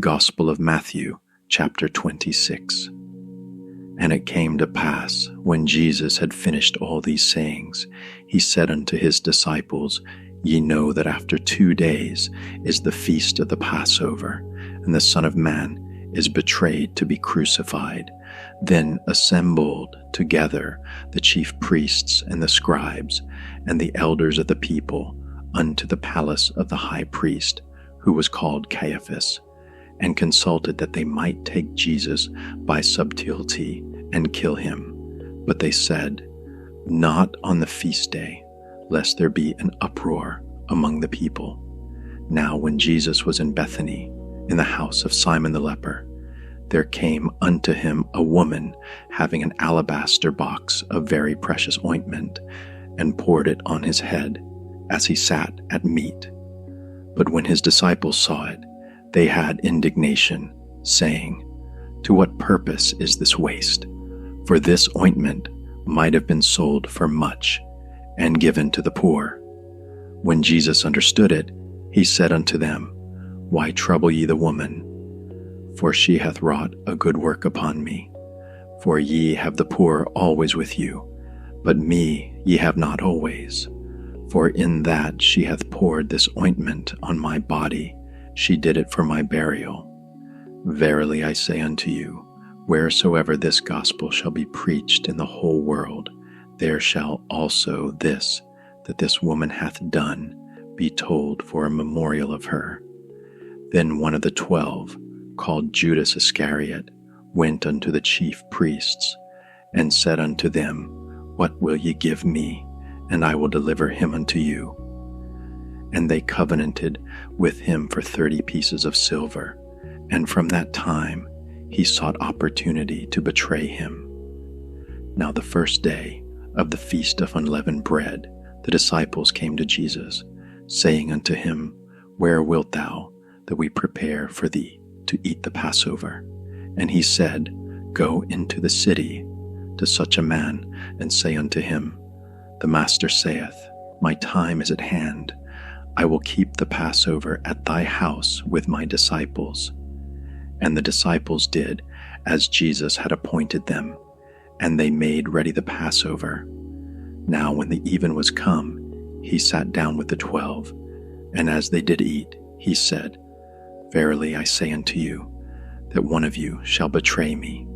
Gospel of Matthew, chapter 26. And it came to pass, when Jesus had finished all these sayings, he said unto his disciples, Ye know that after 2 days is the feast of the Passover, and the Son of Man is betrayed to be crucified. Then assembled together the chief priests and the scribes, and the elders of the people, unto the palace of the high priest, who was called Caiaphas, and consulted that they might take Jesus by subtlety and kill him. But they said, Not on the feast day, lest there be an uproar among the people. Now when Jesus was in Bethany, in the house of Simon the leper, there came unto him a woman having an alabaster box of very precious ointment, and poured it on his head, as he sat at meat. But when his disciples saw it, they had indignation, saying, To what purpose is this waste? For this ointment might have been sold for much, and given to the poor. When Jesus understood it, he said unto them, Why trouble ye the woman? For she hath wrought a good work upon me. For ye have the poor always with you, but me ye have not always. For in that she hath poured this ointment on my body, she did it for my burial. Verily I say unto you, wheresoever this gospel shall be preached in the whole world, there shall also this, that this woman hath done, be told for a memorial of her. Then one of the 12, called Judas Iscariot, went unto the chief priests, and said unto them, What will ye give me, and I will deliver him unto you? And they covenanted with him for 30 pieces of silver, and from that time he sought opportunity to betray him. Now the first day of the feast of unleavened bread, the disciples came to Jesus, saying unto him, Where wilt thou that we prepare for thee to eat the Passover? And he said, Go into the city to such a man, and say unto him, The Master saith, My time is at hand. I will keep the Passover at thy house with my disciples. And the disciples did as Jesus had appointed them, and they made ready the Passover. Now when the even was come, he sat down with the 12, and as they did eat, he said, Verily I say unto you, that one of you shall betray me.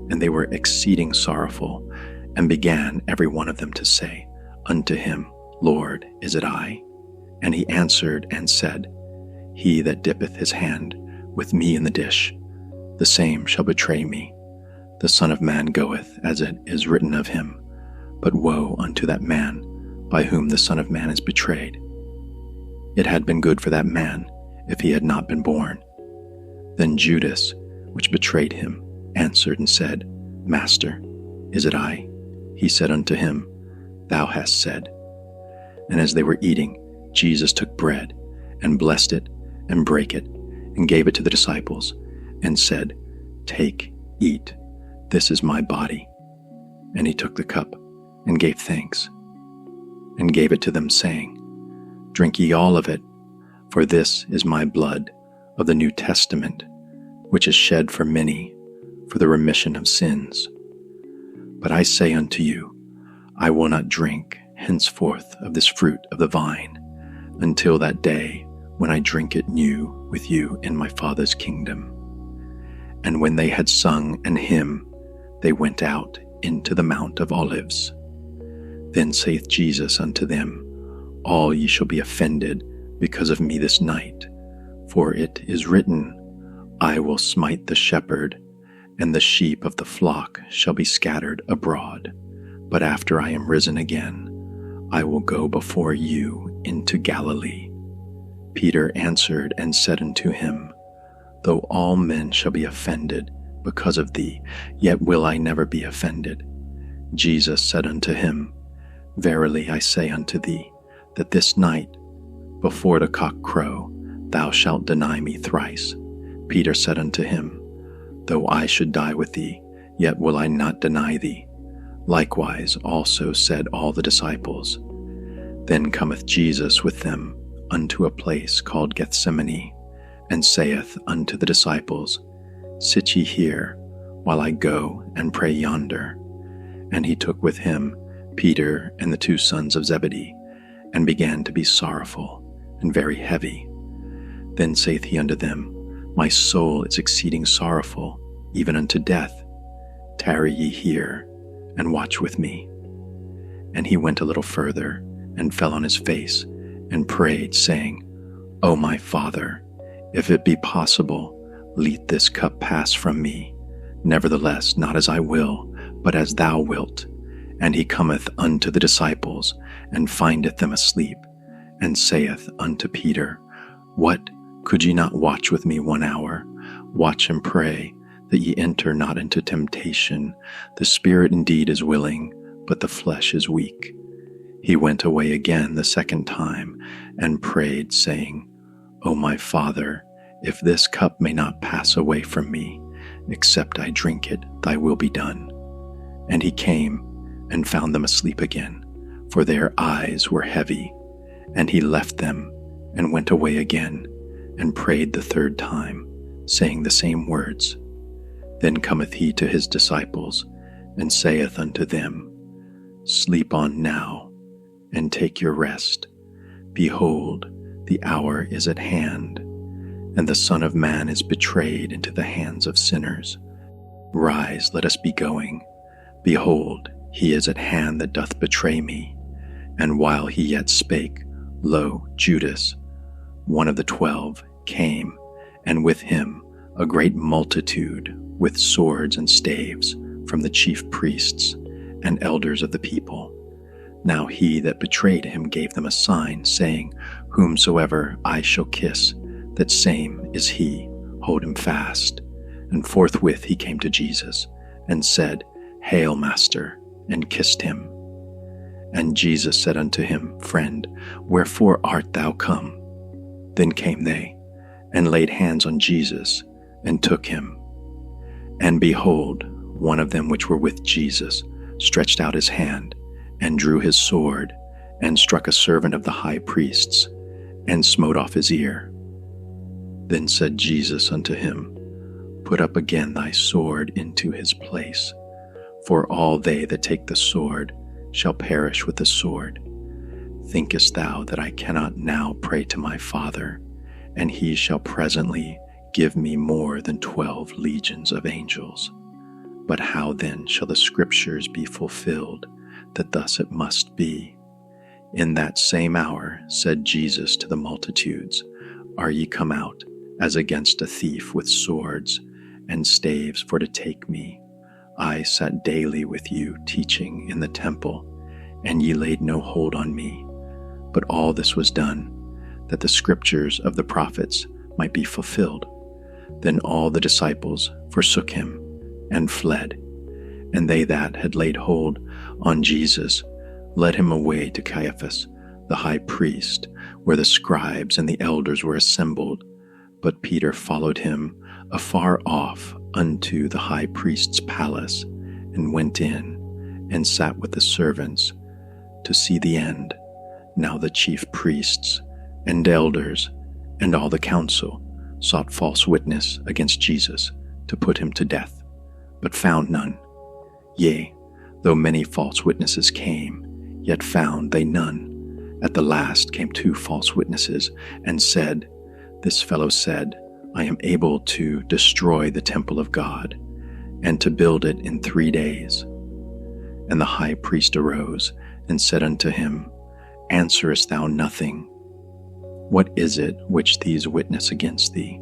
And they were exceeding sorrowful, and began every one of them to say unto him, Lord, is it I? And he answered and said, He that dippeth his hand with me in the dish, the same shall betray me. The Son of Man goeth as it is written of him, but woe unto that man by whom the Son of Man is betrayed. It had been good for that man if he had not been born. Then Judas, which betrayed him, answered and said, Master, is it I? He said unto him, Thou hast said. And as they were eating, Jesus took bread, and blessed it, and brake it, and gave it to the disciples, and said, Take, eat, this is my body. And he took the cup, and gave thanks, and gave it to them, saying, Drink ye all of it, for this is my blood of the New Testament, which is shed for many for the remission of sins. But I say unto you, I will not drink henceforth of this fruit of the vine, until that day when I drink it new with you in my Father's kingdom. And when they had sung an hymn, they went out into the Mount of Olives. Then saith Jesus unto them, All ye shall be offended because of me this night, for it is written, I will smite the shepherd, and the sheep of the flock shall be scattered abroad. But after I am risen again, I will go before you into Galilee. Peter answered and said unto him, Though all men shall be offended because of thee, yet will I never be offended. Jesus said unto him, Verily I say unto thee, that this night, before the cock crow, thou shalt deny me thrice. Peter said unto him, Though I should die with thee, yet will I not deny thee. Likewise also said all the disciples. Then cometh Jesus with them unto a place called Gethsemane, and saith unto the disciples, Sit ye here, while I go and pray yonder. And he took with him Peter and the 2 sons of Zebedee, and began to be sorrowful and very heavy. Then saith he unto them, My soul is exceeding sorrowful, even unto death. Tarry ye here, and watch with me. And he went a little further, and fell on his face, and prayed, saying, O my Father, if it be possible, let this cup pass from me. Nevertheless, not as I will, but as thou wilt. And he cometh unto the disciples, and findeth them asleep, and saith unto Peter, What, could ye not watch with me 1 hour? Watch and pray, that ye enter not into temptation. The spirit indeed is willing, but the flesh is weak. He went away again the 2nd time, and prayed, saying, O my Father, if this cup may not pass away from me, except I drink it, thy will be done. And he came, and found them asleep again, for their eyes were heavy. And he left them, and went away again, and prayed the 3rd time, saying the same words. Then cometh he to his disciples, and saith unto them, Sleep on now, and take your rest. Behold, the hour is at hand, and the Son of Man is betrayed into the hands of sinners. Rise, let us be going. Behold, he is at hand that doth betray me. And while he yet spake, lo, Judas, one of the 12, came, and with him a great multitude with swords and staves from the chief priests and elders of the people. Now he that betrayed him gave them a sign, saying, Whomsoever I shall kiss, that same is he, hold him fast. And forthwith he came to Jesus, and said, Hail, Master, and kissed him. And Jesus said unto him, Friend, wherefore art thou come? Then came they, and laid hands on Jesus, and took him. And behold, one of them which were with Jesus stretched out his hand, and drew his sword, and struck a servant of the high priest's, and smote off his ear. Then said Jesus unto him, Put up again thy sword into his place, for all they that take the sword shall perish with the sword. Thinkest thou that I cannot now pray to my Father, and he shall presently give me more than 12 legions of angels? But how then shall the scriptures be fulfilled, that thus it must be? In that same hour said Jesus to the multitudes, Are ye come out, as against a thief, with swords and staves for to take me? I sat daily with you teaching in the temple, and ye laid no hold on me. But all this was done, that the scriptures of the prophets might be fulfilled. Then all the disciples forsook him, and fled. And they that had laid hold on Jesus led him away to Caiaphas, the high priest, where the scribes and the elders were assembled. But Peter followed him afar off unto the high priest's palace, and went in, and sat with the servants to see the end. Now the chief priests and elders and all the council sought false witness against Jesus to put him to death, but found none. Yea, though many false witnesses came, yet found they none. At the last came 2 false witnesses, and said, This fellow said, I am able to destroy the temple of God, and to build it in 3 days. And the high priest arose, and said unto him, Answerest thou nothing? What is it which these witness against thee?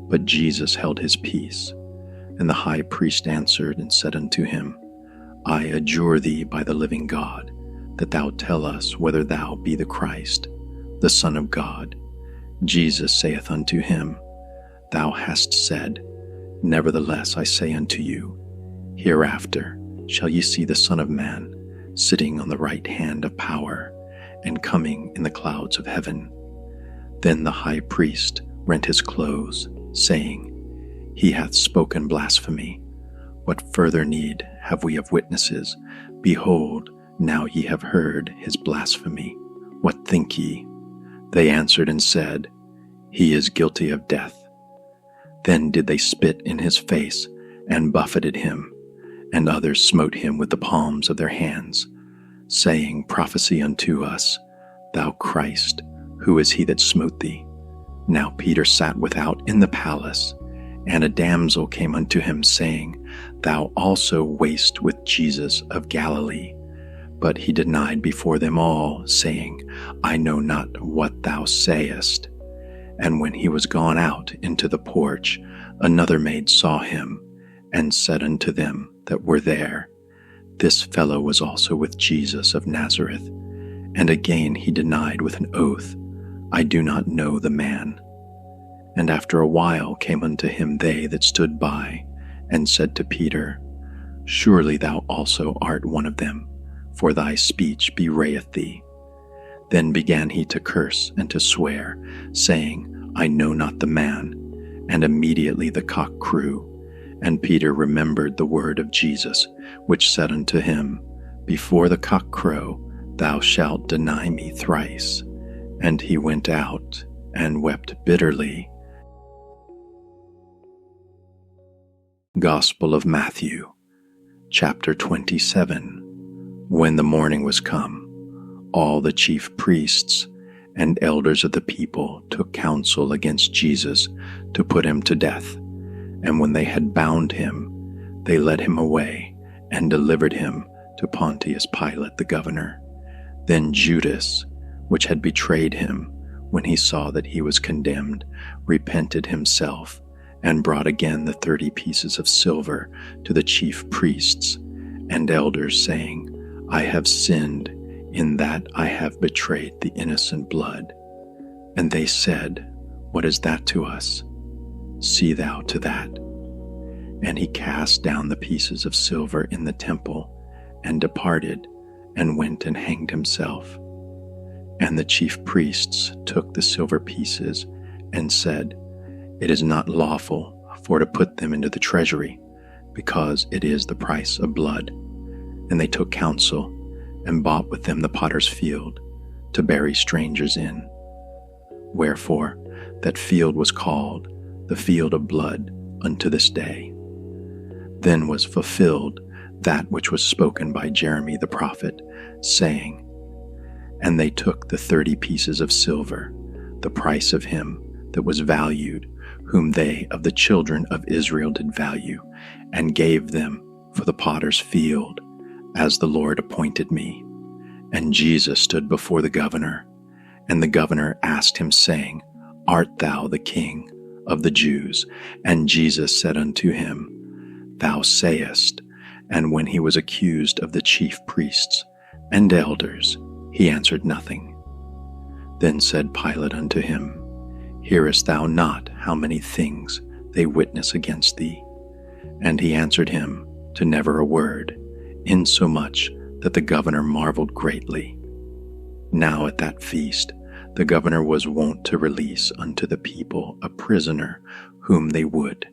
But Jesus held his peace. And the high priest answered and said unto him, I adjure thee by the living God, that thou tell us whether thou be the Christ, the Son of God. Jesus saith unto him, Thou hast said. Nevertheless I say unto you, hereafter shall ye see the Son of Man sitting on the right hand of power, and coming in the clouds of heaven. Then the high priest rent his clothes, saying, He hath spoken blasphemy. What further need have we of witnesses? Behold, now ye have heard his blasphemy. What think ye? They answered and said, he is guilty of death. Then did they spit in his face and buffeted him, and others smote him with the palms of their hands, saying, Prophesy unto us, thou Christ, who is he that smote thee? Now Peter sat without in the palace, and a damsel came unto him, saying, Thou also wast with Jesus of Galilee. But he denied before them all, saying, I know not what thou sayest. And when he was gone out into the porch, another maid saw him, and said unto them that were there, This fellow was also with Jesus of Nazareth. And again he denied with an oath, I do not know the man. And after a while came unto him they that stood by, and said to Peter, Surely thou also art one of them, for thy speech bewrayeth thee. Then began he to curse and to swear, saying, I know not the man. And immediately the cock crew. And Peter remembered the word of Jesus, which said unto him, Before the cock crow, thou shalt deny me thrice. And he went out and wept bitterly. Gospel of Matthew, chapter 27. When the morning was come, all the chief priests and elders of the people took counsel against Jesus to put him to death. And when they had bound him, they led him away and delivered him to Pontius Pilate the governor. Then Judas, which had betrayed him, when he saw that he was condemned, repented himself, and brought again the 30 pieces of silver to the chief priests and elders, saying, I have sinned in that I have betrayed the innocent blood. And they said, What is that to us? See thou to that. And he cast down the pieces of silver in the temple, and departed, and went and hanged himself. And the chief priests took the silver pieces, and said, It is not lawful for to put them into the treasury, because it is the price of blood. And they took counsel, and bought with them the potter's field, to bury strangers in. Wherefore that field was called the field of blood unto this day. Then was fulfilled that which was spoken by Jeremy the prophet, saying, And they took the 30 pieces of silver, the price of him that was valued, whom they of the children of Israel did value, and gave them for the potter's field, as the Lord appointed me. And Jesus stood before the governor, and the governor asked him, saying, Art thou the King of the Jews? And Jesus said unto him, Thou sayest. And when he was accused of the chief priests and elders, he answered nothing. Then said Pilate unto him, Hearest thou not how many things they witness against thee? And he answered him to never a word, insomuch that the governor marveled greatly. Now at that feast the governor was wont to release unto the people a prisoner whom they would,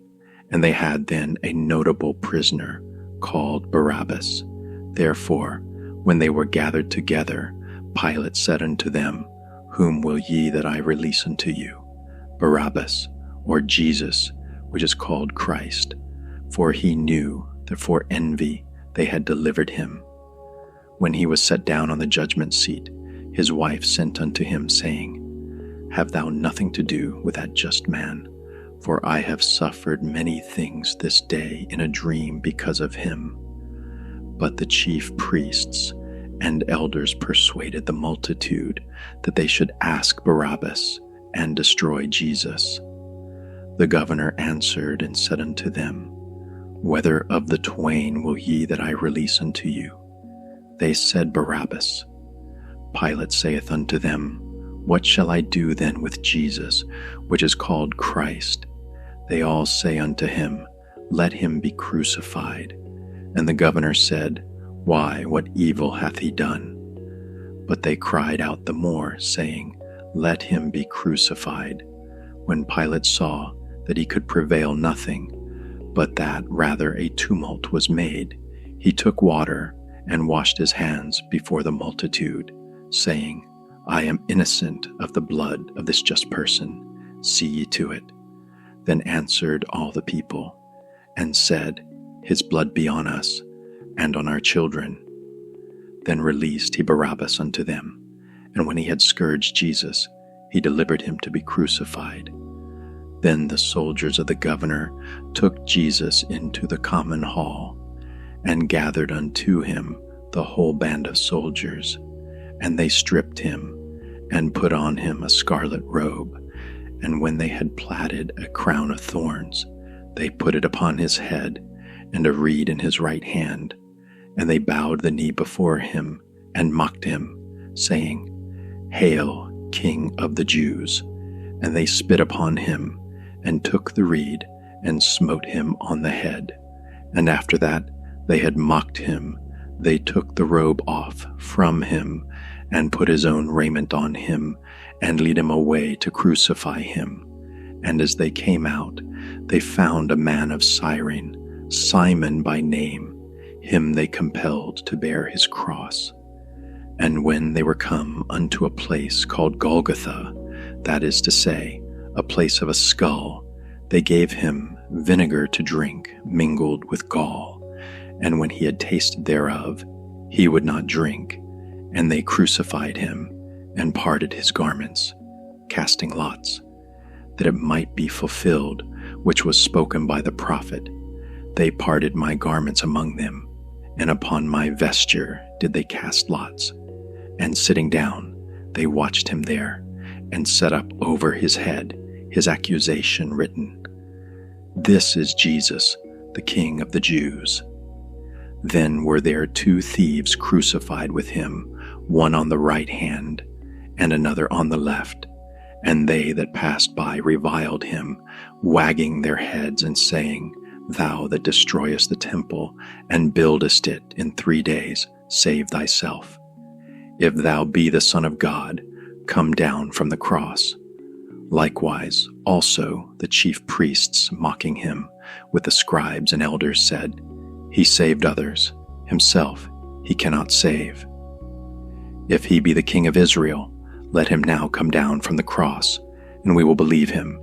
and they had then a notable prisoner called Barabbas. Therefore, when they were gathered together, Pilate said unto them, Whom will ye that I release unto you, Barabbas, or Jesus, which is called Christ? For he knew that for envy they had delivered him. When he was set down on the judgment seat, his wife sent unto him, saying, Have thou nothing to do with that just man? For I have suffered many things this day in a dream because of him. But the chief priests and elders persuaded the multitude that they should ask Barabbas and destroy Jesus. The governor answered and said unto them, Whether of the twain will ye that I release unto you? They said, Barabbas. Pilate saith unto them, What shall I do then with Jesus, which is called Christ? They all say unto him, Let him be crucified. And the governor said, Why, what evil hath he done? But they cried out the more, saying, Let him be crucified. When Pilate saw that he could prevail nothing, but that rather a tumult was made, he took water and washed his hands before the multitude, saying, I am innocent of the blood of this just person. See ye to it. Then answered all the people, and said, His blood be on us, and on our children. Then released he Barabbas unto them, and when he had scourged Jesus, he delivered him to be crucified. Then the soldiers of the governor took Jesus into the common hall, and gathered unto him the whole band of soldiers, and they stripped him, and put on him a scarlet robe, and when they had platted a crown of thorns, they put it upon his head, and a reed in his right hand, and they bowed the knee before him, and mocked him, saying, Hail, King of the Jews! And they spit upon him, and took the reed, and smote him on the head. And after that they had mocked him, they took the robe off from him, and put his own raiment on him, and led him away to crucify him. And as they came out, they found a man of Cyrene, Simon by name. Him they compelled to bear his cross. And when they were come unto a place called Golgotha, that is to say, a place of a skull, they gave him vinegar to drink mingled with gall. And when he had tasted thereof, he would not drink. And they crucified him, and parted his garments, casting lots, that it might be fulfilled which was spoken by the prophet. They parted my garments among them, and upon my vesture did they cast lots. And sitting down, they watched him there, and set up over his head his accusation written, This is Jesus, the King of the Jews. Then were there 2 thieves crucified with him, one on the right hand, and another on the left. And they that passed by reviled him, wagging their heads, and saying, Thou that destroyest the temple, and buildest it in 3 days, save thyself. If thou be the Son of God, come down from the cross. Likewise also the chief priests, mocking him, with the scribes and elders, said, He saved others, himself he cannot save. If he be the King of Israel, let him now come down from the cross, and we will believe him.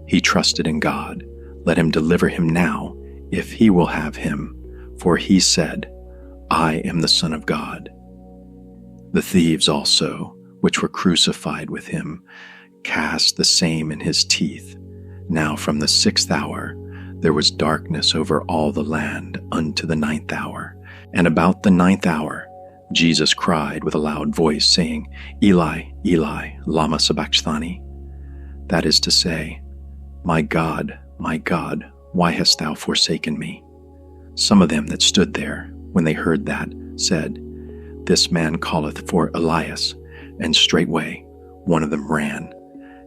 He trusted in God. Let him deliver him now, if he will have him. For he said, I am the Son of God. The thieves also, which were crucified with him, cast the same in his teeth. Now from the 6th hour there was darkness over all the land unto the 9th hour. And about the 9th hour Jesus cried with a loud voice, saying, Eli, Eli, lama sabachthani? That is to say, my God, why hast thou forsaken me? Some of them that stood there, when they heard that, said, This man calleth for Elias. And straightway one of them ran,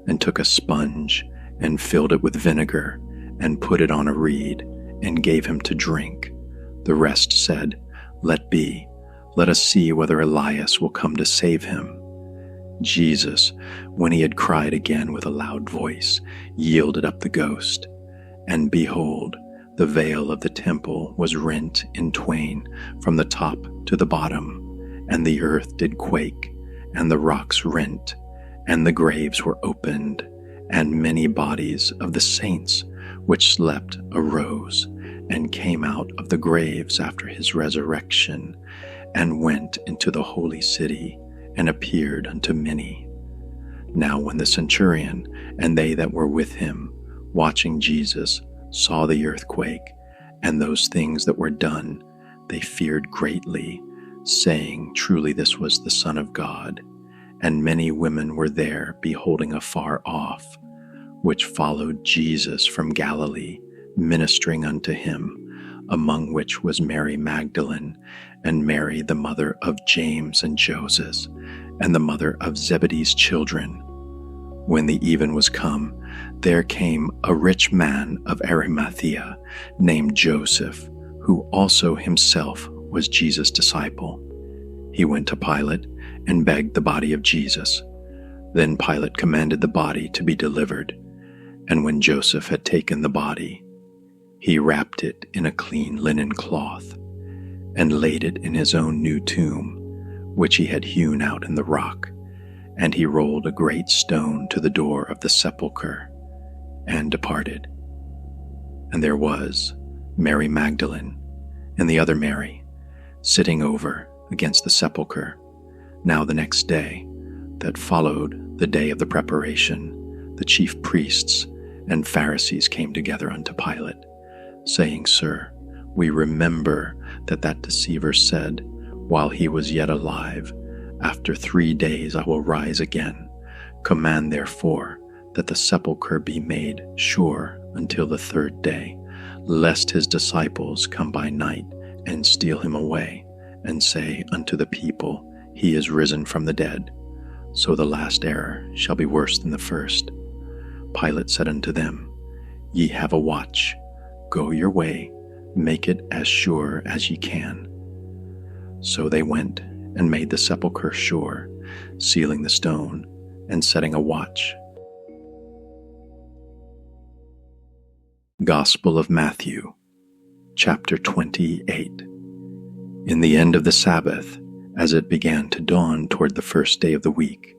and took a sponge, and filled it with vinegar, and put it on a reed, and gave him to drink. The rest said, Let be. Let us see whether Elias will come to save him. Jesus, when he had cried again with a loud voice, yielded up the ghost. And behold, the veil of the temple was rent in twain from the top to the bottom, and the earth did quake, and the rocks rent, and the graves were opened, and many bodies of the saints which slept arose, and came out of the graves after his resurrection, and went into the holy city, and appeared unto many. Now when the centurion and they that were with him, watching Jesus, saw the earthquake, and those things that were done, they feared greatly, saying, Truly this was the Son of God. And many women were there, beholding afar off, which followed Jesus from Galilee, ministering unto him, among which was Mary Magdalene, and Mary the mother of James and Joses, and the mother of Zebedee's children. When the even was come, there came a rich man of Arimathea, named Joseph, who also himself was Jesus' disciple. He went to Pilate, and begged the body of Jesus. Then Pilate commanded the body to be delivered. And when Joseph had taken the body, he wrapped it in a clean linen cloth, and laid it in his own new tomb, which he had hewn out in the rock. And he rolled a great stone to the door of the sepulchre. and departed. And there was Mary Magdalene and the other Mary sitting over against the sepulchre. Now the next day, that followed the day of the preparation, the chief priests and Pharisees came together unto Pilate, saying, Sir, we remember that deceiver said, while he was yet alive, After 3 days I will rise again. Command therefore that the sepulchre be made sure until the 3rd day, lest his disciples come by night and steal him away, and say unto the people, He is risen from the dead. So the last error shall be worse than the first. Pilate said unto them, Ye have a watch. Go your way, make it as sure as ye can. So they went and made the sepulchre sure, sealing the stone and setting a watch. Gospel of Matthew, chapter 28. In the end of the Sabbath, as it began to dawn toward the 1st day of the week,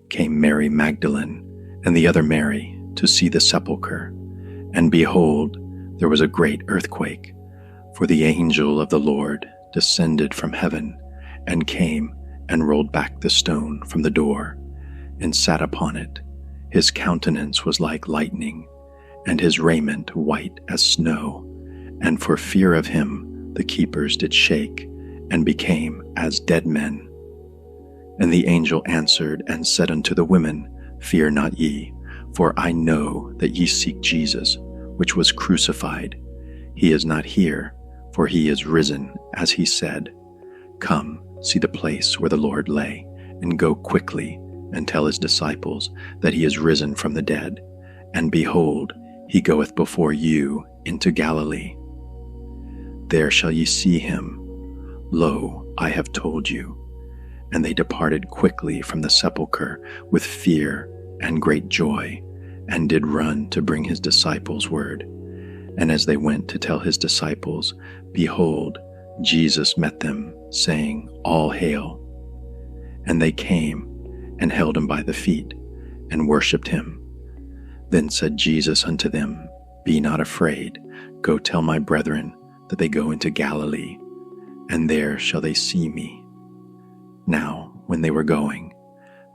came Mary Magdalene and the other Mary to see the sepulchre. And behold, there was a great earthquake, for the angel of the Lord descended from heaven, and came and rolled back the stone from the door, and sat upon it. His countenance was like lightning, and his raiment white as snow. And for fear of him the keepers did shake, and became as dead men. And the angel answered and said unto the women, Fear not ye, for I know that ye seek Jesus, which was crucified. He is not here, for he is risen, as he said. Come, see the place where the Lord lay, and go quickly, and tell his disciples that he is risen from the dead. And behold, he goeth before you into Galilee. There shall ye see him. Lo, I have told you. And they departed quickly from the sepulchre with fear and great joy, and did run to bring his disciples word. And as they went to tell his disciples, behold, Jesus met them, saying, All hail. And they came and held him by the feet, and worshipped him. Then said Jesus unto them, Be not afraid, go tell my brethren that they go into Galilee, and there shall they see me. Now, when they were going,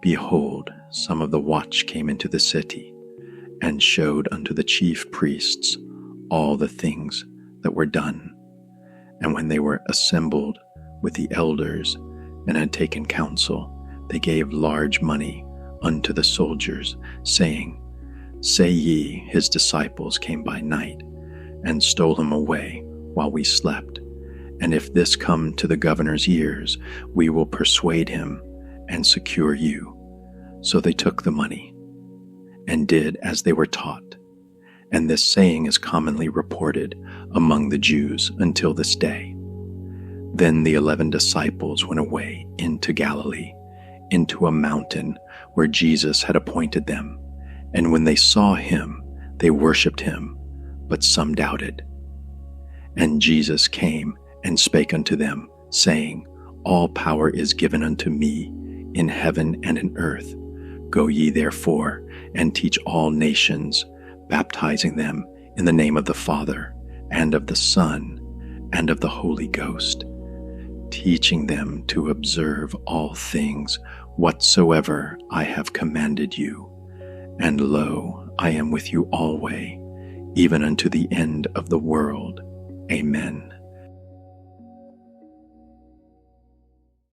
behold, some of the watch came into the city, and showed unto the chief priests all the things that were done. And when they were assembled with the elders, and had taken counsel, they gave large money unto the soldiers, saying, Say ye, his disciples came by night, and stole him away while we slept. And if this come to the governor's ears, we will persuade him and secure you. So they took the money, and did as they were taught. And this saying is commonly reported among the Jews until this day. Then the 11 disciples went away into Galilee, into a mountain where Jesus had appointed them. And when they saw him, they worshipped him, but some doubted. And Jesus came and spake unto them, saying, All power is given unto me in heaven and in earth. Go ye therefore, and teach all nations, baptizing them in the name of the Father, and of the Son, and of the Holy Ghost, teaching them to observe all things whatsoever I have commanded you. And lo, I am with you alway, even unto the end of the world. Amen.